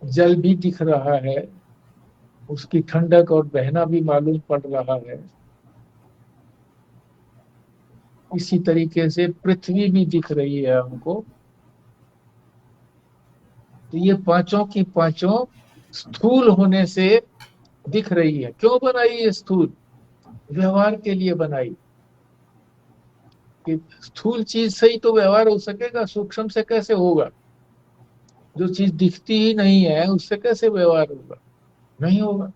जल भी दिख रहा है, उसकी ठंडक और बहना भी मालूम पड़ रहा है। इसी तरीके से पृथ्वी भी दिख रही है हमको। तो ये 5 की 5 स्थूल होने से दिख रही है। क्यों बनाई ये स्थूल? व्यवहार के लिए बनाई, कि स्थूल चीज से ही तो व्यवहार हो सकेगा, सूक्ष्म से कैसे होगा? जो चीज दिखती ही नहीं है उससे कैसे व्यवहार होगा? नहीं होगा।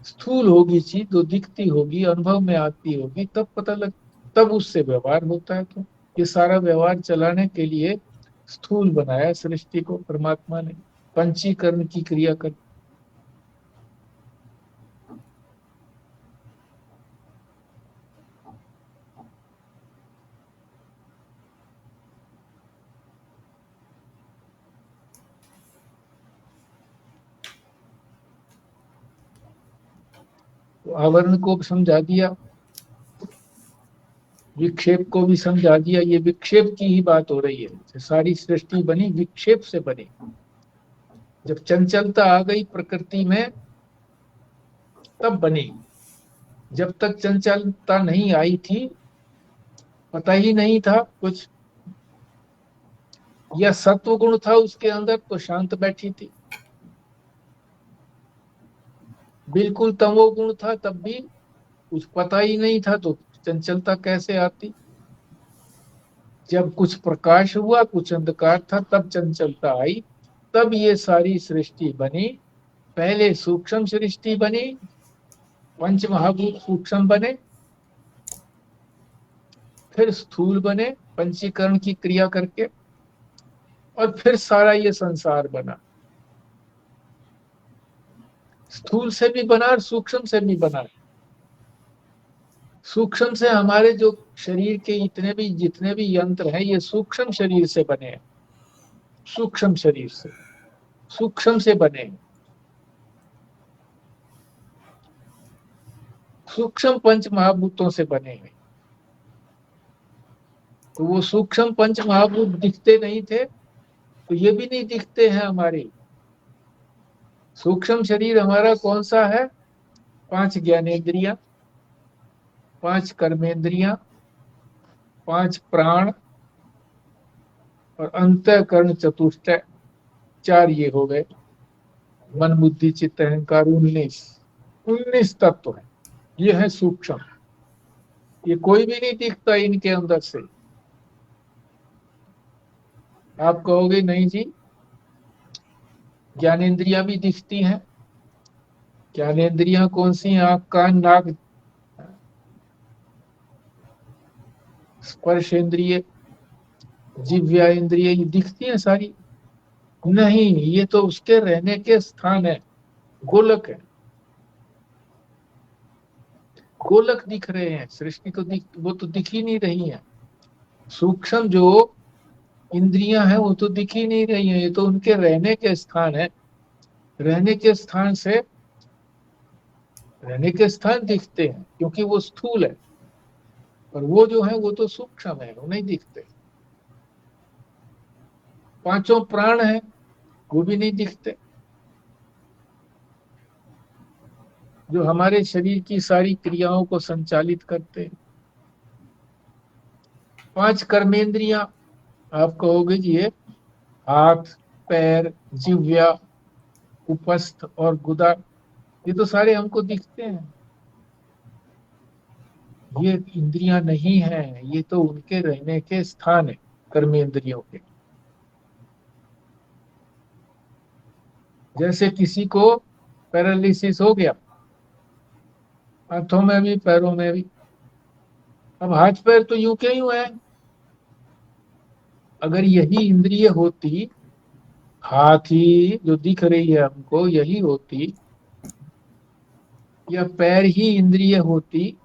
स्थूल होगी चीज, जो दिखती होगी, अनुभव में आती होगी, तब पता लग, तब उससे व्यवहार होता है। तो ये सारा व्यवहार चलाने के लिए स्थूल बनाया सृष्टि को परमात्मा ने पंचीकरण की क्रिया कर। तो आवरण को समझा दिया, विक्षेप को भी समझा दिया। ये विक्षेप की ही बात हो रही है, सारी सृष्टि बनी विक्षेप से बनी। जब चंचलता आ गई प्रकृति में तब बनी। जब तक चंचलता नहीं आई थी, पता ही नहीं था कुछ, या सत्व गुण था उसके अंदर तो शांत बैठी थी। बिल्कुल तमोगुण था तब भी कुछ पता ही नहीं था, तो चंचलता कैसे आती। जब कुछ प्रकाश हुआ कुछ अंधकार था तब चंचलता आई, तब ये सारी सृष्टि बनी। पहले सूक्ष्म सृष्टि बनी, पंच महाभूत सूक्ष्म बने, फिर स्थूल बने पंचीकरण की क्रिया करके, और फिर सारा ये संसार बना। स्थूल से भी बना और सूक्ष्म से भी बना। सूक्ष्म से हमारे जो शरीर के जितने भी यंत्र हैं ये सूक्ष्म शरीर से बने हैं। सूक्ष्म शरीर से, सूक्ष्म से बने हैं। सूक्ष्म पंच महाभूतों से बने हैं। तो वो सूक्ष्म पंच महाभूत दिखते नहीं थे, तो ये भी नहीं दिखते हैं हमारे। सूक्ष्म शरीर हमारा कौन सा है? 5 ज्ञानेंद्रियां, 5 कर्मेंद्रियां, 5 प्राण और अंतःकरण चतुष्टय, 4 ये हो गए। मन बुद्धि चित्त अहंकार 19 तत्व है। ये है सूक्ष्म। ये कोई भी नहीं दिखता इनके अंदर से। आप कहोगे नहीं जी, ज्ञानेंद्रियां भी दिखती हैं। ज्ञानेंद्रियां कौन सी? आंख कान नाक स्पर्श इंद्रिय जिह्वा इंद्रिय, ये दिखती हैं सारी? नहीं, ये तो उसके रहने के स्थान है, गोलक है। गोलक दिख रहे हैं, सृष्टि तो वो तो दिख ही नहीं रही है। सूक्ष्म जो इंद्रियां हैं वो तो दिख ही नहीं रही हैं, ये तो उनके रहने के स्थान है। रहने के स्थान से रहने के स्थान दिखते हैं क्योंकि वो स्थूल है, और वो जो है वो तो सूक्ष्म है, वो नहीं दिखते। 5 प्राण है, वो भी नहीं दिखते, जो हमारे शरीर की सारी क्रियाओं को संचालित करते हैं। 5 कर्मेंद्रियां, आप कहोगे कि ये हाथ पैर जिह्वा उपस्थ और गुदा, ये तो सारे हमको दिखते हैं। ये इंद्रियां नहीं है, ये तो उनके रहने के स्थान है कर्मेंद्रियों के। जैसे किसी को पैरालिसिस हो गया, हाथों में भी पैरों में भी। अब हाथ पैर तो यूं के यूं है। अगर यही इंद्रिय होती, हाथ ही जो दिख रही है हमको यही होती, या पैर ही इंद्रिय होती,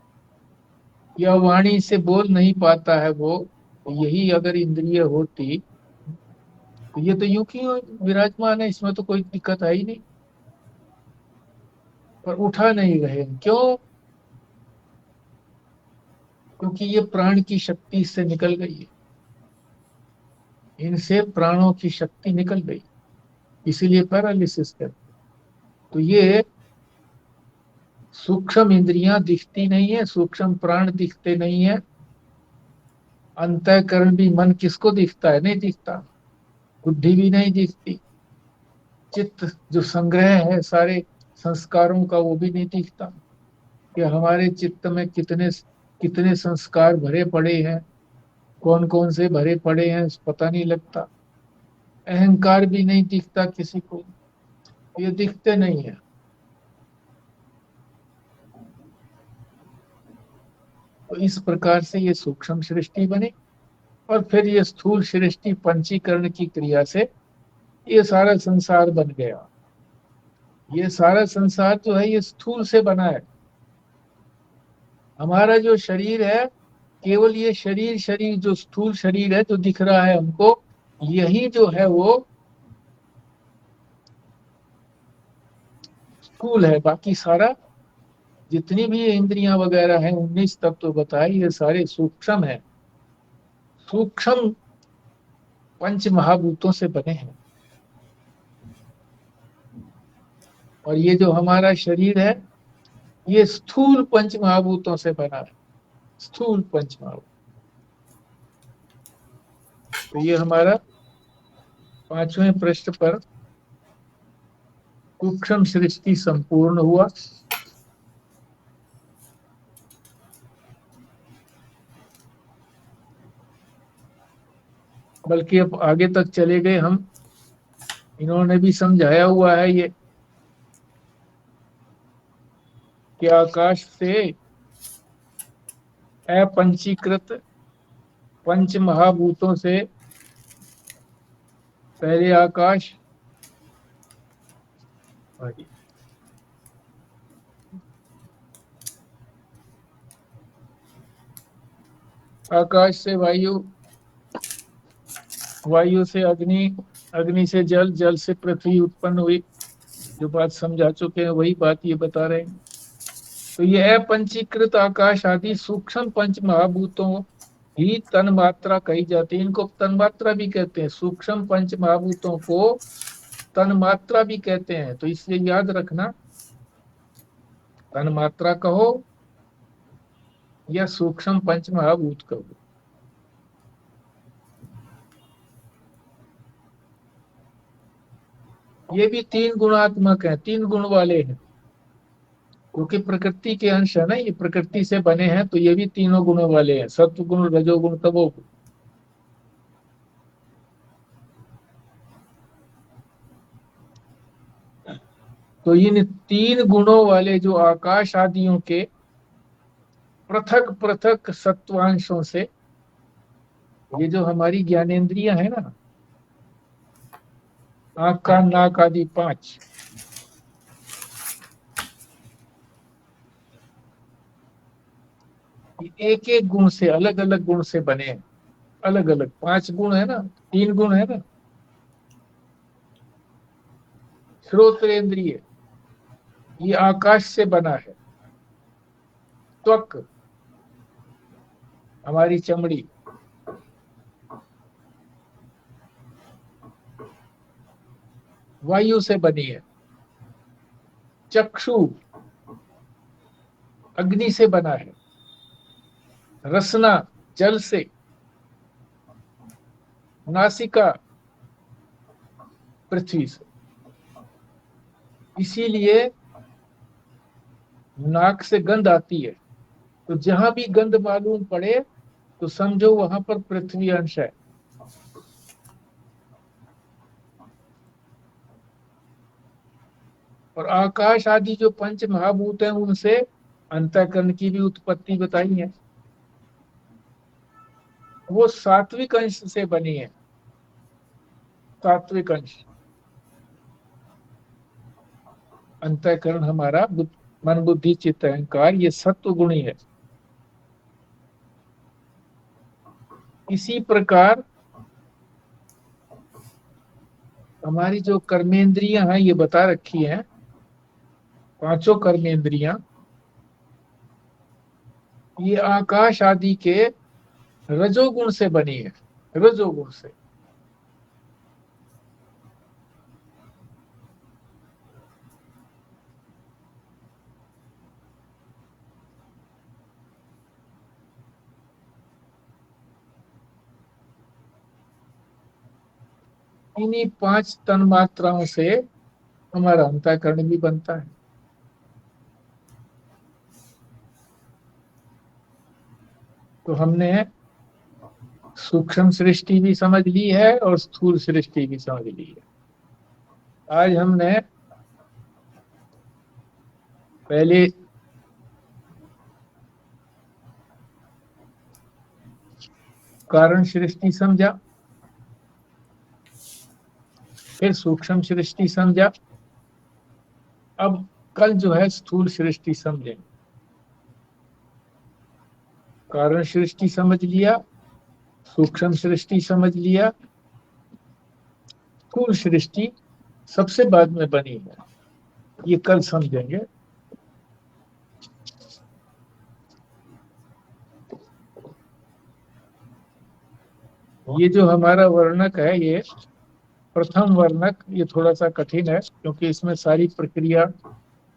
या वाणी से बोल नहीं पाता है वो, यही अगर इंद्रिय होती, तो ये तो यूं की विराजमान है, इसमें तो कोई दिक्कत है ही नहीं। पर उठा नहीं रहे, क्यों? क्योंकि ये प्राण की शक्ति इससे निकल गई है, इनसे प्राणों की शक्ति निकल गई, इसीलिए पैरालिसिस है। तो ये सूक्ष्म इंद्रियां दिखती नहीं है, सूक्ष्म प्राण दिखते नहीं है। अंतःकरण भी, मन किसको दिखता है? नहीं दिखता। बुद्धि भी नहीं दिखती। चित्त जो संग्रह है सारे संस्कारों का, वो भी नहीं दिखता कि हमारे चित्त में कितने कितने संस्कार भरे पड़े हैं, कौन कौन से भरे पड़े हैं पता नहीं लगता। अहंकार भी नहीं दिखता किसी को, ये दिखते नहीं है। तो इस प्रकार से ये सूक्ष्म सृष्टि बनी, और फिर ये स्थूल सृष्टि पंचीकरण की क्रिया से ये सारा संसार बन गया। ये सारा संसार जो है ये स्थूल से बना है। हमारा जो शरीर है, केवल ये शरीर शरीर जो स्थूल शरीर है जो दिख रहा है हमको, यही जो है वो स्थूल है। बाकी सारा जितनी भी इंद्रियां वगैरह हैं, 19 तत्व बताए, ये सारे सूक्ष्म है। सूक्ष्म पंच महाभूतों से बने हैं। और ये जो हमारा शरीर है ये स्थूल पंच महाभूतों से बना है। स्थूल पंच महाभूत। तो ये हमारा 5वें पृष्ठ पर सूक्ष्म सृष्टि संपूर्ण हुआ। बल्कि अब आगे तक चले गए हम, इन्होंने भी समझाया हुआ है ये कि आकाश से अपंचीकृत पंच महाभूतों से पहले आकाश, आकाश से वायु, वायु से अग्नि, अग्नि से जल, जल से पृथ्वी उत्पन्न हुई। जो बात समझा चुके हैं वही बात ये बता रहे हैं। तो यह पंचीकृत आकाश आदि सूक्ष्म पंच महाभूतों ही तन मात्रा कही जाती है। इनको तन मात्रा भी कहते हैं। सूक्ष्म पंच महाभूतों को तन मात्रा भी कहते हैं। तो इसलिए याद रखना, तन मात्रा कहो या सूक्ष्म पंच महाभूत कहो। ये भी तीन गुणात्मक हैं, तीन गुण वाले हैं, क्योंकि प्रकृति के अंश है ना, ये प्रकृति से बने हैं। तो ये भी तीनों गुणों वाले हैं, सत्व गुण, रजोगुण, तमोगुण। तो इन तीन गुणों वाले जो आकाश आदियों के पृथक पृथक सत्वांशों से, ये जो हमारी ज्ञानेंद्रियां है ना, आंख कान नाक आदि 5, एक एक गुण से, अलग अलग गुण से बने हैं। अलग अलग 5 गुण है ना, 3 गुण है ना। श्रोत्रेंद्रिय ये आकाश से बना है। त्वक हमारी चमड़ी, वायु से बनी है। चक्षु अग्नि से बना है। रसना जल से। नासिका पृथ्वी से। इसीलिए नाक से गंध आती है। तो जहां भी गंध मालूम पड़े तो समझो वहां पर पृथ्वी अंश है। और आकाश आदि जो पंच महाभूत हैं उनसे अंतःकरण की भी उत्पत्ति बताई है। वो सात्विक अंश से बनी है। सात्विक अंश। अंतःकरण हमारा मन बुद्धि चित्त अहंकार ये सत्व गुणी है। इसी प्रकार हमारी जो कर्मेंद्रियां हैं ये बता रखी हैं, 5 कर्मेंद्रियां, ये आकाश आदि के रजोगुण से बनी है। रजोगुण से। इन्हीं 5 तन मात्राओं से हमारा अंतःकरण भी बनता है। तो हमने सूक्ष्म सृष्टि भी समझ ली है और स्थूल सृष्टि भी समझ ली है। आज हमने पहले कारण सृष्टि समझा, फिर सूक्ष्म सृष्टि समझा, अब कल जो है स्थूल सृष्टि समझेंगे। कारण सृष्टि समझ लिया, सूक्ष्म सृष्टि समझ लिया, स्थूल सृष्टि सबसे बाद में बनी है, ये कल समझेंगे। ये जो हमारा वर्णक है, ये प्रथम वर्णक, ये थोड़ा सा कठिन है क्योंकि इसमें सारी प्रक्रिया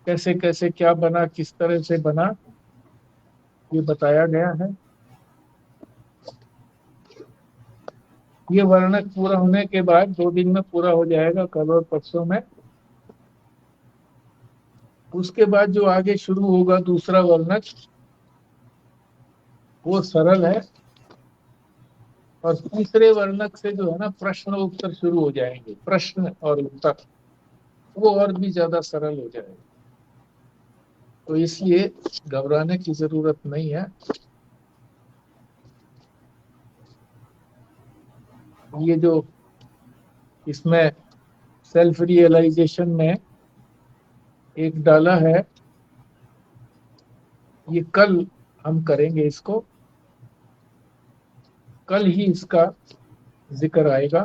कैसे कैसे क्या बना, किस तरह से बना, ये बताया गया है। ये वर्णक पूरा होने के बाद 2 दिन में पूरा हो जाएगा, कल और परसों में। उसके बाद जो आगे शुरू होगा दूसरा वर्णक, वो सरल है, और तीसरे वर्णक से जो है ना प्रश्न उत्तर शुरू हो जाएंगे, प्रश्न और उत्तर, वो और भी ज्यादा सरल हो जाएगा। तो इसलिए घबराने की जरूरत नहीं है। ये जो इसमें सेल्फ रियलाइजेशन में एक डाला है, ये कल हम करेंगे इसको, कल ही इसका जिक्र आएगा।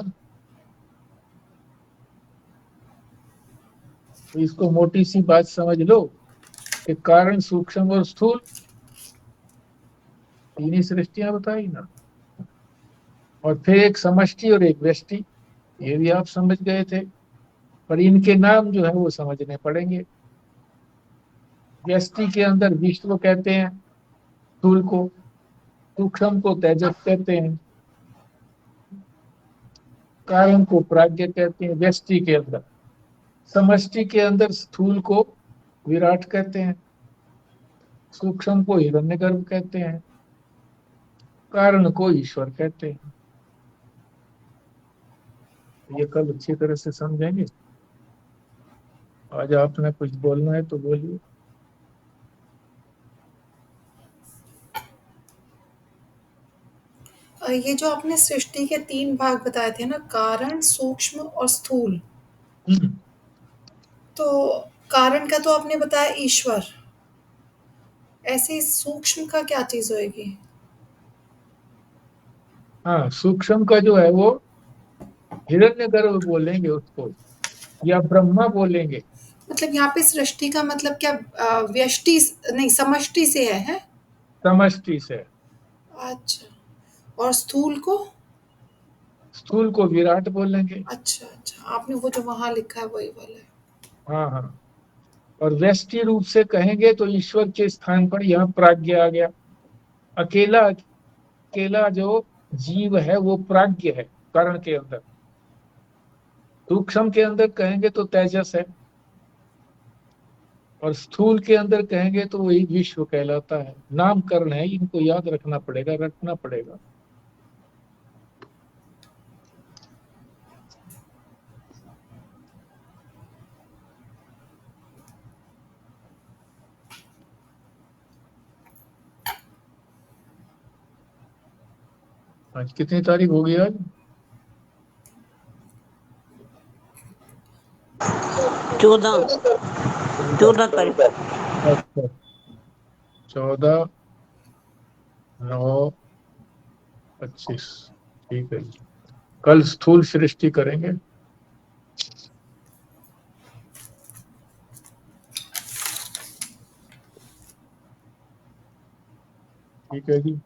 तो इसको मोटी सी बात समझ लो कि कारण, सूक्ष्म और स्थूल, तीन ही सृष्टियां बताई ना, और फिर एक समष्टि और एक व्यष्टि, ये भी आप समझ गए थे, पर इनके नाम जो है वो समझने पड़ेंगे। व्यष्टि के अंदर विश्व कहते हैं स्थूल को, सूक्ष्म को तेजस कहते हैं, कारण को प्राज्ञ कहते हैं व्यष्टि के अंदर, समष्टि के अंदर स्थूल को विराट कहते हैं, सूक्ष्म को हिरण्यगर्भ कहते हैं, कारण को ईश्वर कहते हैं। ये कल अच्छी तरह से समझेंगे। आज आपने कुछ बोलना है तो बोलिए। ये जो आपने सृष्टि के 3 भाग बताए थे ना, कारण, सूक्ष्म और स्थूल, तो कारण का तो आपने बताया ईश्वर, ऐसे ही सूक्ष्म का क्या चीज होएगी? हाँ, सूक्ष्म का जो है वो हिरण्यगर्भ बोलेंगे उसको, या ब्रह्मा बोलेंगे। मतलब यहाँ पे सृष्टि का मतलब क्या व्यष्टि नहीं समष्टि से है? समष्टि से। अच्छा, और स्थूल को? स्थूल को विराट बोलेंगे। अच्छा अच्छा, आपने वो जो वहां लिखा है वही वाला है। हाँ हाँ, और व्यष्टि रूप से कहेंगे तो ईश्वर के स्थान पर यहाँ प्राज्ञ आ गया। अकेला अकेला जो जीव है वो प्राज्ञ है कारण के अंदर। सूक्ष्म के अंदर कहेंगे तो तेजस है, और स्थूल के अंदर कहेंगे तो वही विश्व कहलाता है। नामकरण है, इनको याद रखना पड़ेगा, रखना पड़ेगा। आज कितनी तारीख हो गई आज? 14 तारीख। अच्छा, 14/9/25, ठीक है। कल स्थूल सृष्टि करेंगे। ठीक है जी।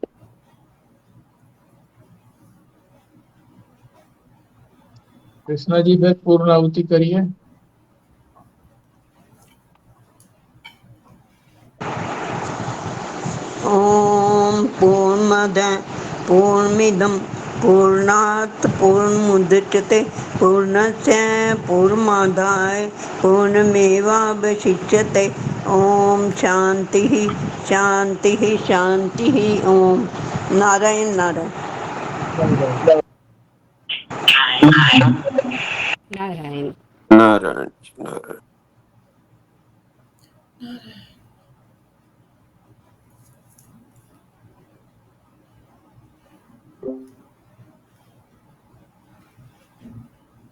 कृष्णा जी फिर पूर्ण आहुति करिए। ओम पूर्णमद पूर्णमिदं पूर्णात् पूर्णमुदच्यते पूर्णस्य पूर्णमादाय पूर्णमेवावशिष्यते। ओम शांति शांति शांति। ओम नारायण नारायण नारायण नारायण नारायण।